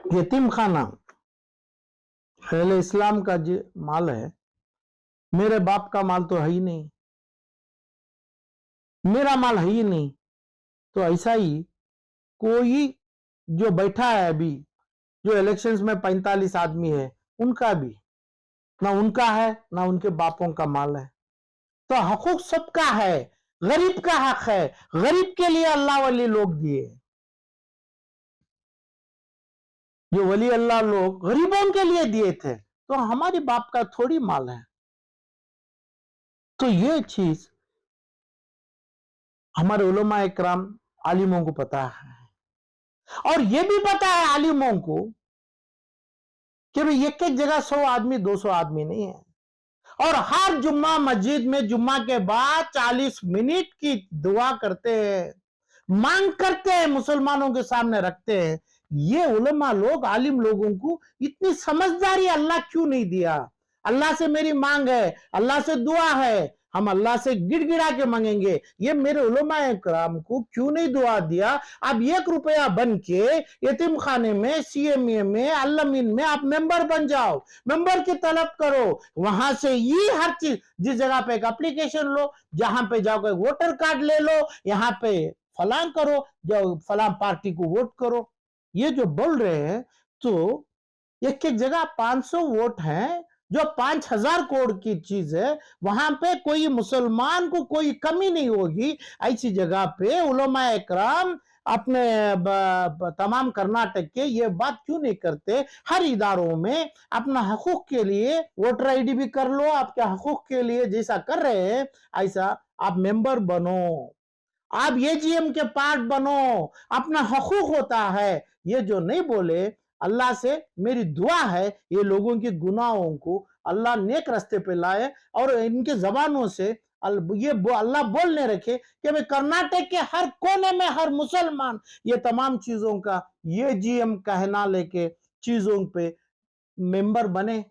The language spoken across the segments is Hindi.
यतीम खाना अहले इस्लाम का जो माल है, मेरे बाप का माल तो है ही नहीं, मेरा माल है ही नहीं। तो ऐसा ही कोई जो बैठा है अभी, जो इलेक्शंस में 45 आदमी है, उनका भी ना उनका है ना उनके बापों का माल है। तो हकूक सबका है, गरीब का हक है। गरीब के लिए अल्लाह वली लोग दिए, जो वली अल्लाह लोग गरीबों के लिए दिए थे। तो हमारी बाप का थोड़ी माल है। तो ये चीज हमारे उलमा इकराम आलिमों को पता है, और ये भी पता है आलिमों को कि भाई एक एक जगह 100 आदमी 200 आदमी नहीं है, और हर जुम्मा मस्जिद में जुम्मा के बाद 40 मिनट की दुआ करते हैं, मांग करते हैं, मुसलमानों के सामने रखते हैं। ये उलमा लोग, आलिम लोगों को इतनी समझदारी अल्लाह क्यों नहीं दिया? अल्लाह से मेरी मांग है, अल्लाह से दुआ है, हम अल्लाह से गिड़गिड़ा के मांगेंगे, ये मेरे उलमा इकराम को क्यों नहीं दुआ दिया? अब 1 रुपया बन के यतीम खाने में, CMA में, अल्लामीन में आप मेंबर बन जाओ, मेंबर की तलब करो, वहां से ये हर चीज, जिस जगह पे एक एप्लीकेशन लो, जहां पे जाओ वोटर कार्ड ले लो, यहाँ पे फलां करो, जो फलां पार्टी को वोट करो। ये जो बोल रहे हैं, तो एक एक जगह 500 वोट हैं, जो 5000 करोड़ की चीज है, वहां पे कोई मुसलमान को कोई कमी नहीं होगी। ऐसी जगह पे उलमा इकराम अपने तमाम कर्नाटक के ये बात क्यों नहीं करते? हर इदारों में अपना हकूक के लिए वोटर ID भी कर लो, आपके हकूक के लिए जैसा कर रहे हैं ऐसा आप मेंबर बनो, आप AGM के पार्ट बनो, अपना हकूक होता है। ये जो नहीं बोले, अल्लाह से मेरी दुआ है ये लोगों के गुनाहों को अल्लाह नेक रास्ते पे लाए, और इनके जबानों से ये अल्लाह बोलने रखे कि भाई कर्नाटक के हर कोने में हर मुसलमान ये तमाम चीजों का ये GM कहना लेके चीजों पे मेंबर बने,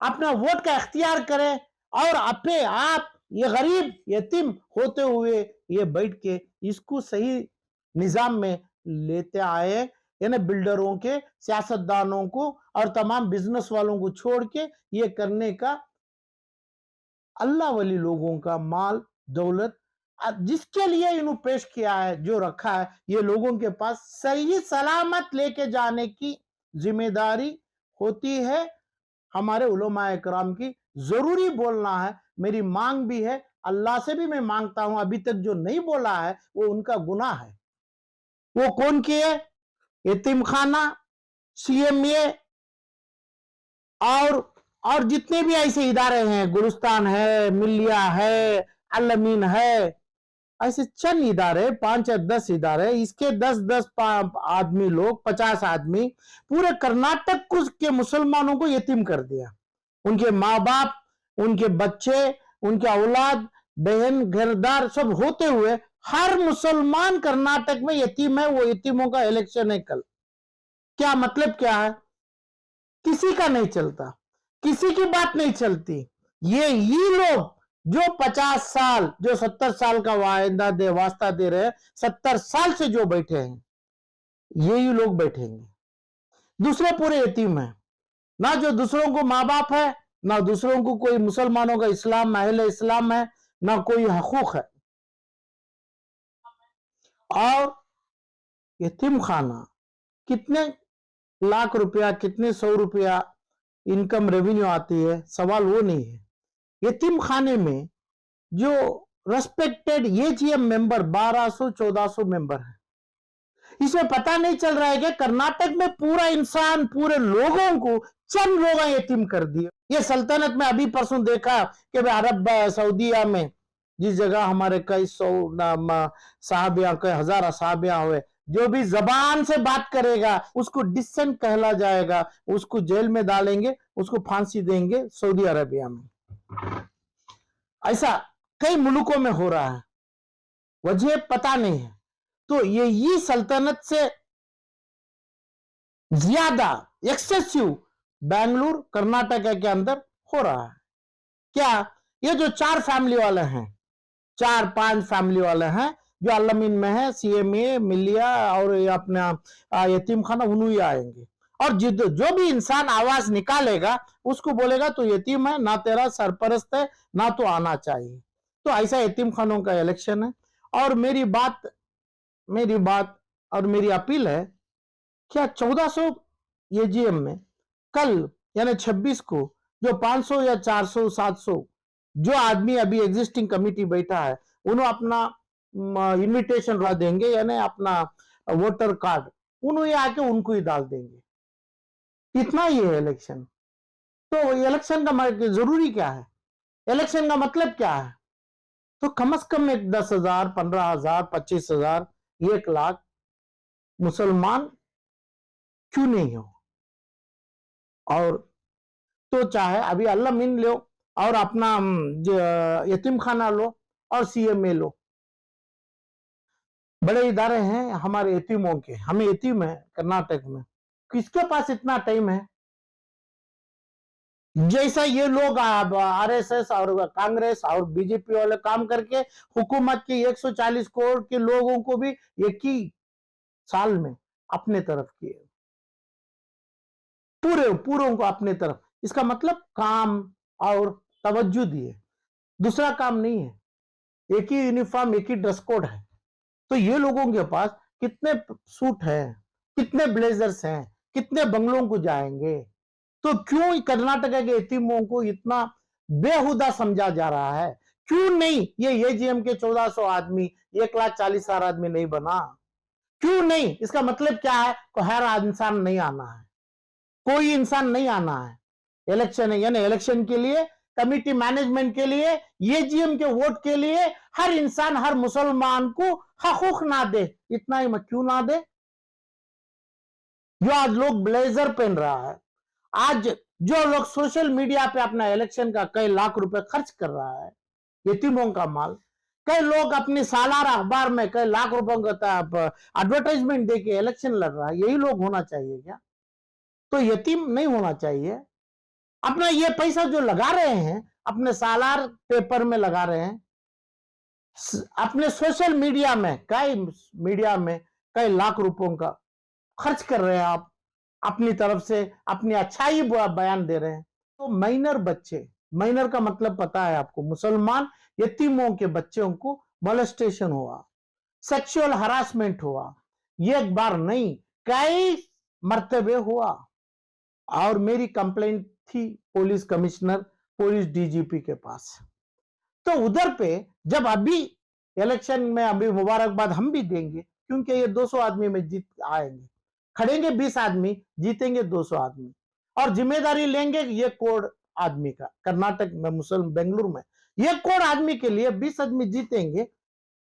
अपना वोट का इख्तियार करें, और अपने आप ये गरीब यतीम होते हुए ये बैठ के इसको सही निजाम में लेते आए। यानी बिल्डरों के, सियासतदानों को और तमाम बिजनेस वालों को छोड़ के ये करने का, अल्लाह वाली लोगों का माल दौलत जिसके लिए इन्होंने पेश किया है, जो रखा है, ये लोगों के पास सही सलामत लेके जाने की जिम्मेदारी होती है हमारे उलमा इकराम की। जरूरी बोलना है, मेरी मांग भी है, अल्लाह से भी मैं मांगता हूं, अभी तक जो नहीं बोला है वो उनका गुनाह है। वो कौन की है? यतीम खाना, CMA और जितने भी ऐसे इदारे हैं, गुलिस्तान है, मिलिया है, अल्लामीन है, ऐसे चंद इदारे, 5 या 10 इदारे, इसके 10-10 आदमी लोग, 50 आदमी पूरे कर्नाटक के मुसलमानों को यतीम कर दिया। उनके माँ बाप, उनके बच्चे, उनके औलाद, बहन, घरदार सब होते हुए हर मुसलमान कर्नाटक में यतीम है। वो यतीमों का इलेक्शन है कल। क्या मतलब क्या है? किसी का नहीं चलता, किसी की बात नहीं चलती। ये लोग जो 50 साल, जो 70 साल का वास्ता दे रहे हैं, 70 साल से जो बैठे हैं, यही लोग बैठेंगे। दूसरे पूरे यतीम है, ना जो दूसरों को माँ बाप है, ना दूसरों को कोई मुसलमानों का इस्लाम, अहले इस्लाम है, ना कोई हकूक है। और यतीम खाना कितने लाख रुपया, कितने 100 रुपया इनकम रेवेन्यू आती है, सवाल वो नहीं है। यतीम खाने में जो रेस्पेक्टेड AGM मेंबर 1200-1400 मेंबर है, इसमें पता नहीं चल रहा है कि कर्नाटक में पूरा इंसान, पूरे लोगों को चंद लोग यतीम कर दिए। ये सल्तनत में अभी परसों देखा कि अरब सऊदिया में जिस जगह हमारे कई 100 साहबिया, कई हजार साहबिया हुए, जो भी जबान से बात करेगा उसको डिसेंट कहला जाएगा, उसको जेल में डालेंगे, उसको फांसी देंगे सऊदी अरेबिया में। ऐसा कई मुल्कों में हो रहा है, वजह पता नहीं है। तो ये सल्तनत से ज्यादा एक्सेसिव बेंगलुरु, कर्नाटक के अंदर हो रहा है। क्या ये जो 4 फैमिली वाले हैं, 4-5 फैमिली वाले हैं जो अल्लामीन में है, CMA, मिलिया और अपना यतीम खाना, उन्हीं आएंगे। और जो भी इंसान आवाज निकालेगा उसको बोलेगा तो यतीम है, ना तेरा सरपरस्त है, ना तो आना चाहिए। तो ऐसा यतीम खानों का इलेक्शन है। और मेरी बात और मेरी अपील है, क्या 1400 एजीएम में कल यानी 26 को जो 500 या 400 700 जो आदमी अभी एग्जिस्टिंग कमिटी बैठा है उन्होंने अपना इनविटेशन ला देंगे, यानी अपना वोटर कार्ड उन्होंने आके उनको ही डाल देंगे। इतना ही है इलेक्शन। तो इलेक्शन का जरूरी क्या है, इलेक्शन का मतलब क्या है? तो कम से कम एक 10,000 15,000 25,000 1 लाख मुसलमान क्यों नहीं हो। और तो चाहे अभी अल्लाह मिन लो और अपना यतीम खाना लो और सीएमए लो, बड़े इदारे हैं हमारे यतीमों के। हमें यतीम है कर्नाटक में, किसके पास इतना टाइम है? जैसा ये लोग आरएसएस और कांग्रेस और बीजेपी वाले काम करके हुकूमत के 140 करोड़ के लोगों को भी एक ही साल में अपने तरफ किए, पूरों को अपने तरफ। इसका मतलब काम और तवज्जो दिए, दूसरा काम नहीं है। एक ही यूनिफॉर्म, एक ही ड्रेस कोड है। तो ये लोगों के पास कितने सूट हैं, कितने ब्लेजर्स हैं, कितने बंगलों को जाएंगे? तो क्यों कर्नाटक के यतीमों को इतना बेहुदा समझा जा रहा है? क्यों नहीं ये एजीएम के 1400 आदमी 1,40,000 आदमी नहीं बना? क्यों नहीं? इसका मतलब क्या है? हर इंसान नहीं आना है, कोई इंसान नहीं आना है। इलेक्शन है, यानी इलेक्शन के लिए, कमिटी मैनेजमेंट के लिए, एजीएम के वोट के लिए हर इंसान, हर मुसलमान को हकूक ना दे। इतना ही क्यों ना दे? जो आज लोग ब्लेजर पहन रहा है, आज जो लोग सोशल मीडिया पे अपना इलेक्शन का कई लाख रुपए खर्च कर रहा है, यतीमों का माल, कई लोग अपने सालाना अखबार में कई लाख रुपयों का एडवर्टाइजमेंट देके इलेक्शन लड़ रहा है, यही लोग होना चाहिए क्या? तो यतीम नहीं होना चाहिए। अपना ये पैसा जो लगा रहे हैं, अपने सालार पेपर में लगा रहे हैं, अपने सोशल मीडिया में कई लाख रुपयों का खर्च कर रहे हैं आप, अपनी तरफ से अपनी अच्छाई बयान दे रहे हैं। तो माइनर बच्चे, माइनर का मतलब पता है आपको, मुसलमान यतीमों के बच्चों को मोलेस्टेशन हुआ, सेक्सुअल हरासमेंट हुआ, एक बार नहीं कई मर्तबे हुआ। और मेरी कंप्लेंट थी पुलिस कमिश्नर, पुलिस डीजीपी के पास। तो उधर पे जब अभी इलेक्शन में अभी मुबारकबाद हम भी देंगे, क्योंकि ये 200 आदमी में जीत आएंगे, खड़ेंगे 20 आदमी, जीतेंगे 200 आदमी, और जिम्मेदारी लेंगे ये कोड आदमी का। कर्नाटक में, मुसलमान बेंगलुरु में ये कोड आदमी के लिए 20 आदमी जीतेंगे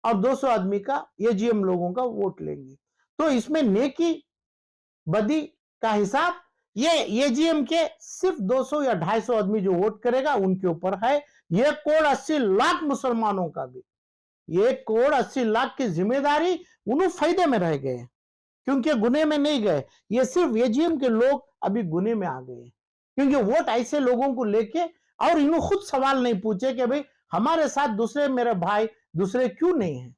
और 200 आदमी का एजीएम लोगों का वोट लेंगे। तो इसमें नेकी बदी का हिसाब ये एजीएम के सिर्फ 200 या 250 आदमी जो वोट करेगा उनके ऊपर है। ये कोड 80 लाख मुसलमानों का भी, ये कोड 80 लाख की जिम्मेदारी उन्होंने फायदे में रह गए, क्योंकि गुने में नहीं गए। ये सिर्फ एजीएम के लोग अभी गुने में आ गए, क्योंकि वोट ऐसे लोगों को लेके, और इन्होंने खुद सवाल नहीं पूछे कि भाई हमारे साथ दूसरे मेरे भाई दूसरे क्यों नहीं है,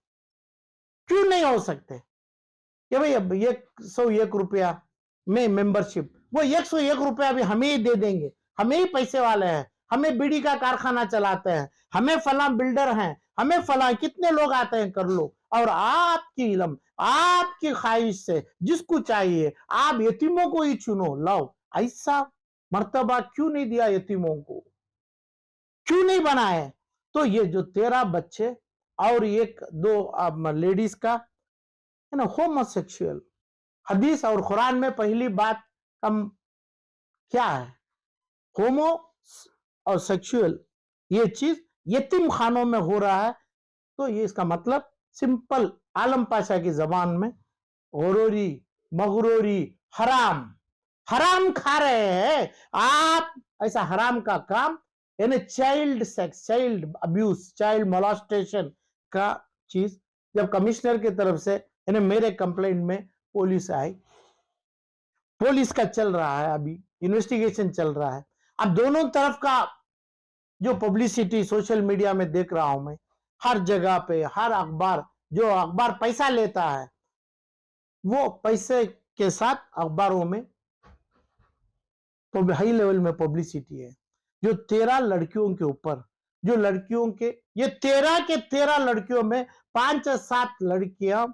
क्यों नहीं हो सकते? कि भाई अब 101 रुपया में मेंबरशिप, वो 101 रुपया भी हमें ही दे देंगे, हमें ही पैसे वाले हैं, हमें बीड़ी का कारखाना चलाते हैं, हमें फला बिल्डर हैं, हमें फला, कितने लोग आते हैं कर लो। और आपकी इल्म, आपकी ख्वाहिश से जिसको चाहिए आप यतीमों को ही चुनो, लाओ। ऐसा मर्तबा क्यों नहीं दिया यतीमों को, क्यों नहीं बनाए? तो ये जो 13 बच्चे और एक दो लेडीज का है ना, होमोसेक्सुअल, हदीस और कुरान में पहली बात हम क्या है, होमो और सेक्सुअल, ये चीज यतीम खानों में हो रहा है। तो ये इसका मतलब सिंपल आलम पाशा की जबान में, औरोरी मगरूरी हराम, हराम खा रहे हैं आप। ऐसा हराम का काम, यानी child sex, child abuse, child molestation का चीज जब कमिश्नर की तरफ से, यानी मेरे कंप्लेंट में पुलिस आई, पुलिस का चल रहा है अभी इन्वेस्टिगेशन चल रहा है। अब दोनों तरफ का जो पब्लिसिटी सोशल मीडिया में देख रहा हूं मैं, हर जगह पे, हर अखबार, जो अखबार पैसा लेता है वो पैसे के साथ अखबारों में तो हाई लेवल में पब्लिसिटी है। जो 13 लड़कियों के ऊपर, जो लड़कियों के, ये 13 के 13 लड़कियों में 5 या 7 लड़कियां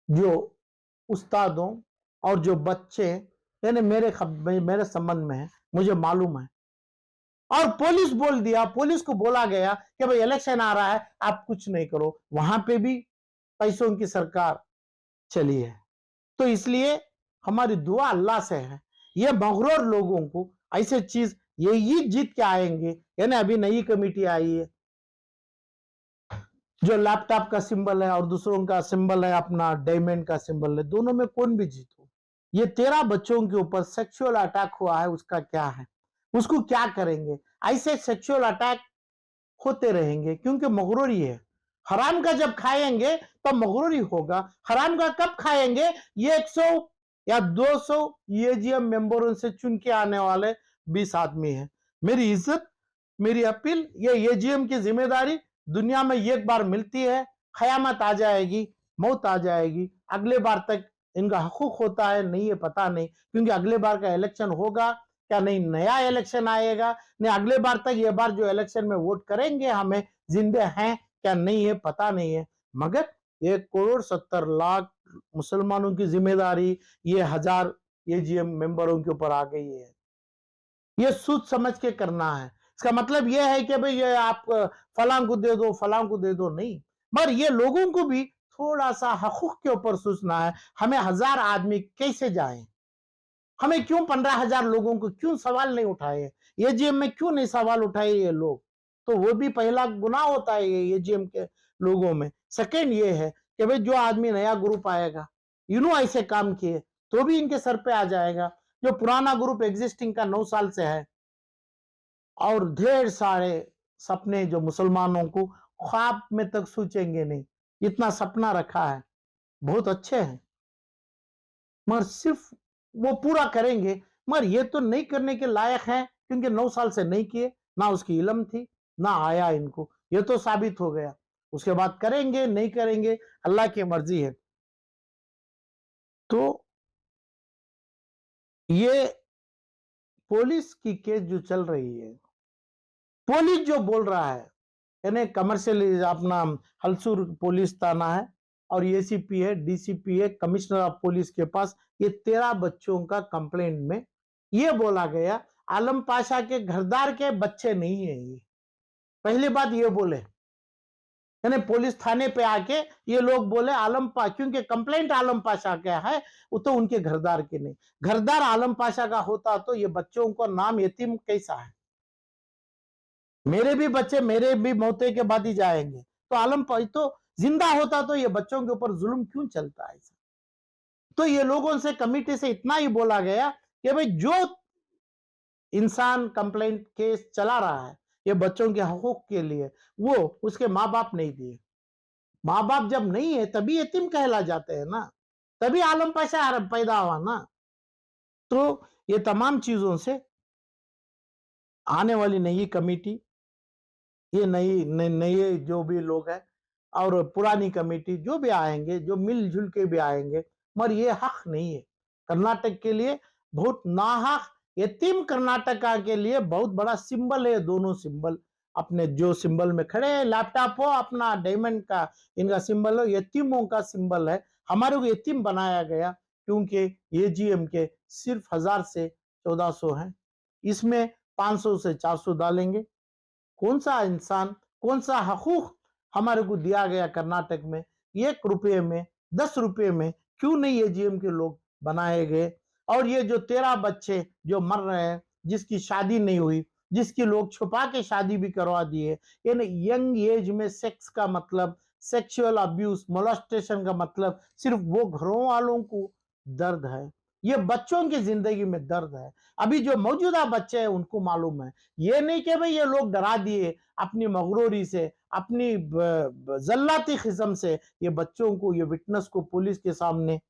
जो उस्तादों और जो बच्चे यानी मेरे संबंध में है, मुझे मालूम है। और पुलिस बोल दिया, पुलिस को बोला गया कि भाई इलेक्शन आ रहा है, आप कुछ नहीं करो। वहां पे भी पैसों की सरकार चली है। तो इसलिए हमारी दुआ अल्लाह से है, ये मगरूर लोगों को ऐसे चीज ये जीत के आएंगे। यानी अभी नई कमेटी आई है, जो लैपटॉप का सिंबल है और दूसरों का सिंबल है अपना डायमंड का सिंबल है, दोनों में कौन भी जीतो। ये 13 बच्चों के ऊपर सेक्सुअल अटैक हुआ है, उसका क्या है, उसको क्या करेंगे। ऐसे सेक्सुअल अटैक होते रहेंगे क्योंकि मगरूरी है। हराम का जब खाएंगे तो मगरूरी होगा। हराम का कब खाएंगे, ये 100 या 200 एजीएम मेंबरों से चुन के आने वाले 20 आदमी है। मेरी इज्जत, मेरी अपील, ये एजीएम की जिम्मेदारी दुनिया में एक बार मिलती है, कयामत आ जाएगी, मौत आ जाएगी। अगले बार तक इनका हकूक होता है नहीं, ये पता नहीं, क्योंकि अगले बार का इलेक्शन होगा क्या नहीं, नया इलेक्शन आएगा नहीं, अगले बार तक ये बार जो इलेक्शन में वोट करेंगे हमें जिंदे हैं क्या नहीं है पता नहीं है। मगर 1,70,00,000 मुसलमानों की जिम्मेदारी ये 1000 एजीएम मेंबरों के ऊपर आ गई है। ये सोच समझ के करना है। इसका मतलब ये है कि भाई ये आप फलां को दे दो, फलां को दे दो, नहीं। मगर ये लोगों को भी थोड़ा सा हकूक के ऊपर सोचना है। हमें 1000 आदमी कैसे जाएं, हमें क्यों 15,000 लोगों को क्यों सवाल नहीं उठाए, एजीएम में क्यों नहीं सवाल उठाए ये लोग। तो वो भी पहला गुनाह होता है ये एजीएम के लोगों में। सेकंड ये है कि भाई जो आदमी नया ग्रुप आएगा, इन्हों ऐसे काम किए तो भी इनके सर पे आ जाएगा। जो पुराना ग्रुप एग्जिस्टिंग का 9 साल से है और ढेर सारे सपने जो मुसलमानों को ख्वाब में तक सोचेंगे नहीं, इतना सपना रखा है, बहुत अच्छे हैं, मगर सिर्फ वो पूरा करेंगे। मगर ये तो नहीं करने के लायक है क्योंकि 9 साल से नहीं किए, ना उसकी इल्म थी, ना आया इनको, ये तो साबित हो गया। उसके बाद करेंगे नहीं करेंगे अल्लाह की मर्जी है। तो ये पुलिस की केस जो चल रही है, पुलिस जो बोल रहा है, यानी कमर्शियल अपना हलसूर पुलिस थाना है और एसीपी है, डीसीपी है, कमिश्नर ऑफ पुलिस के पास ये 13 बच्चों का कंप्लेंट में ये बोला गया आलम पाशा के घरदार के बच्चे नहीं है ये। पहली बात ये बोले, यानी पुलिस थाने पे आके ये लोग बोले क्योंकि कंप्लेंट आलम पाशा का है, वो तो उनके घरदार के नहीं। घरदार आलम पाशा का होता तो ये बच्चों को नाम यतीम कैसा है। मेरे भी बच्चे मेरे भी मौते के बाद ही जाएंगे, तो आलम तो जिंदा होता तो ये बच्चों के ऊपर जुल्म क्यों चलता है। तो ये लोगों से कमिटी से इतना ही बोला गया कि भाई जो इंसान कंप्लेंट केस चला रहा है ये बच्चों के हकूक के लिए, वो उसके माँ बाप नहीं दिए। माँ बाप जब नहीं है तभी यतीम कहला जाते हैं ना, तभी आलम पाशा पैदा हुआ ना। तो ये तमाम चीजों से आने वाली नई कमेटी, ये नए जो भी लोग हैं और पुरानी कमेटी जो भी आएंगे, जो मिलजुल के भी आएंगे, मगर ये हक नहीं है कर्नाटक के लिए, बहुत नाहक। यतीम कर्नाटका के लिए बहुत बड़ा सिंबल है, दोनों सिंबल अपने जो सिंबल में खड़े हैं, लैपटॉप हो अपना डायमंड का इनका सिंबल हो, यतीमों का सिंबल है। हमारे को यतीम बनाया गया क्योंकि एजीएम के सिर्फ 1000 से 1400 हैं, इसमें 500 से 400 डालेंगे। कौन सा इंसान, कौन सा हकूक हमारे को दिया गया कर्नाटक में, 1 रुपये में 10 रुपये में क्यों नहीं एजीएम के लोग बनाए गए। और ये जो 13 बच्चे जो मर रहे हैं, जिसकी शादी नहीं हुई, जिसकी लोग छुपा के शादी भी करवा दिए, यानी यंग एज में सेक्स का मतलब, सेक्सुअल अब्यूज मोलेस्टेशन का मतलब सिर्फ वो घरों वालों को दर्द है, ये बच्चों की जिंदगी में दर्द है। अभी जो मौजूदा बच्चे हैं उनको मालूम है, ये नहीं कि भाई ये लोग डरा दिए अपनी मगरूरी से, अपनी जल्लाती किस्म से ये बच्चों को, ये विटनेस को पुलिस के सामने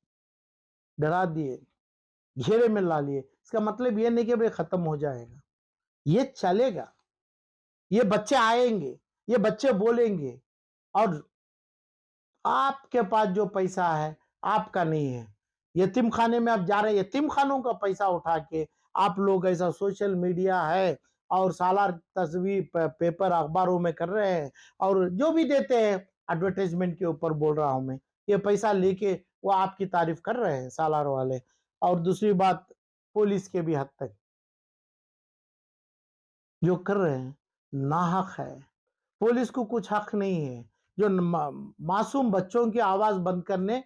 डरा दिए, घेरे में ला लिए। इसका मतलब ये नहीं कि भाई खत्म हो जाएगा, ये चलेगा, ये बच्चे आएंगे, ये बच्चे बोलेंगे। और आपके पास जो पैसा है आपका नहीं है, यतीम खाने में आप जा रहे हैं, यतीम खानों का पैसा उठा के आप लोग ऐसा सोशल मीडिया है और सालार तस्वीर पेपर अखबारों में कर रहे हैं और जो भी देते हैं एडवर्टाइजमेंट के ऊपर बोल रहा हूं मैं, ये पैसा लेके वो आपकी तारीफ कर रहे हैं सालार वाले। और दूसरी बात, पुलिस के भी हद तक जो कर रहे हैं नाहक है। पुलिस को कुछ हक नहीं है। जो मासूम बच्चों की आवाज बंद करने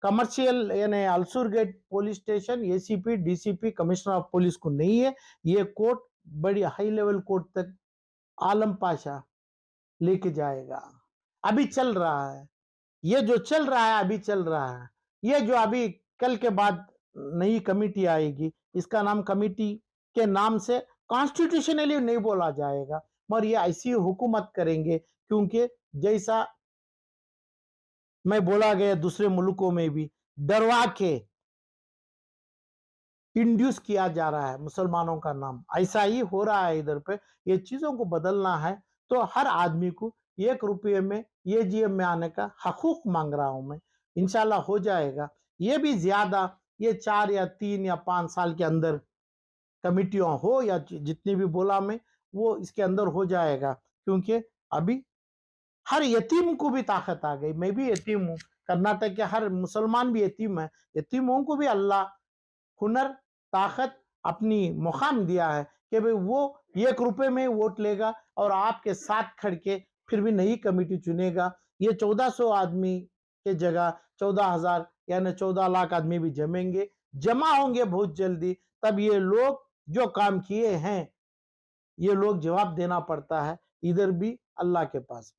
कमर्शियल यानी Ulsoor gate police station ACP DCP commissioner of police को नहीं है। ये कोर्ट बड़ी हाई लेवल कोर्ट तक आलम पाशा लेके जाएगा। अभी चल रहा है, ये जो चल रहा है अभी चल रहा है। ये जो अभी कल के बाद नई कमेटी आएगी, इसका नाम कमेटी के नाम से कॉन्स्टिट्यूशनली नहीं बोला जाएगा, मगर ये ऐसी हुकूमत करेंगे क्योंकि जैसा मैं बोला गया दूसरे मुल्कों में भी डरवा के इंड्यूस किया जा रहा है मुसलमानों का नाम, ऐसा ही हो रहा है इधर पे। ये चीजों को बदलना है तो हर आदमी को 1 रुपये में ये जीएम में आने का हकूक मांग रहा हूं मैं। इंशाल्लाह हो जाएगा। ये भी ज्यादा, ये 4 या 3 या 5 साल के अंदर कमिटियां हो या जितनी भी बोला मैं, वो इसके अंदर हो जाएगा। क्योंकि अभी हर यतीम को भी ताकत आ गई। मैं भी यतीम हूँ, कर्नाटक के हर मुसलमान भी यतीम है। यतीमों को भी अल्लाह हुनर ताकत अपनी मुकाम दिया है कि भाई वो 1 रुपए में वोट लेगा और आपके साथ खड़ के फिर भी नई कमेटी चुनेगा। ये 1400 आदमी के जगह 14,000 यानी 14 लाख आदमी भी जमेंगे, जमा होंगे बहुत जल्दी। तब ये लोग जो काम किए हैं ये लोग जवाब देना पड़ता है इधर भी अल्लाह के पास।